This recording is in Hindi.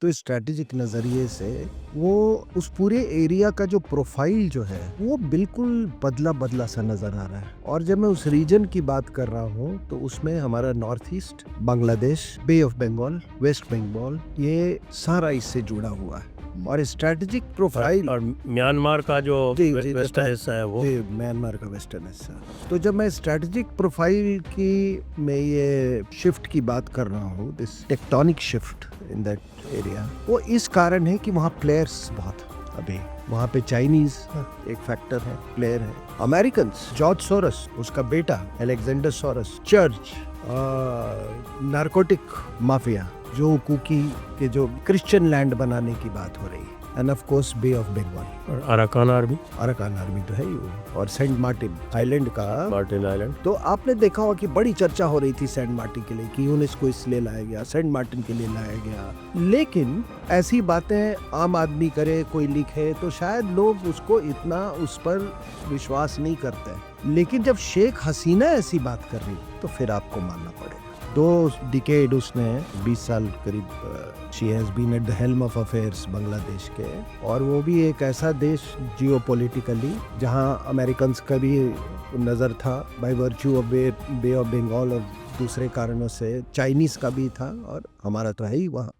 तो स्ट्रैटेजिक नज़रिए से वो उस पूरे एरिया का जो प्रोफाइल जो है वो बिल्कुल बदला-बदला सा नज़र आ रहा है। और जब मैं उस रीजन की बात कर रहा हूँ तो उसमें हमारा North East, Bangladesh, Bay of Bengal, West Bengal ये सारा इससे जुड़ा हुआ है। और स्ट्रैटेजिक प्रोफाइल और म्यांमार का जो वेस्टर्न हिस्सा है वो म्यांमार का वेस्टर्न हिस्सा। तो जब मैं स्ट्रैटेजिक प्रोफाइल की मैं ये शिफ्ट की बात कर रहा हूँ, this tectonic shift in that area, वो इस कारण है कि वहाँ प्लेयर्स बहुत अभी वहाँ पे चाइनीज एक फैक्टर है, प्लेयर है, अमेरिकन, जॉर्ज सोरस, उसका बेटा Alexander Soros, church, narcotic mafia, जो कुकी के जो क्रिश्चियन लैंड बनाने की बात हो रही है, end of course Bay of Bengal और अराकान आर्मी तो है ही वो, और सेंट मार्टिन आइलैंड का मार्टिन आइलैंड। तो आपने देखा होगा कि बड़ी चर्चा हो रही थी सेंट मार्टिन के लिए कि यूनेस्को इसलिए लाया गया, सेंट मार्टिन के लिए लाया गया, लेकिन ऐसी बातें आम आदमी करे, कोई लिखे तो शायद लोग उसको इतना उस पर विश्वास नहीं करते। लेकिन जब शेख हसीना ऐसी बात कर रही तो फिर आपको मानना पड़ेगा। 2 डिकेड उसने 20 साल करीब she has been at the helm of affairs Bangladesh के, और वो भी एक ऐसा देश जियोपॉलिटिकली जहां अमेरिकन का भी नज़र था by virtue of Bay of Bengal, और दूसरे कारणों से चाइनीज का भी था, और हमारा तो है ही वहाँ।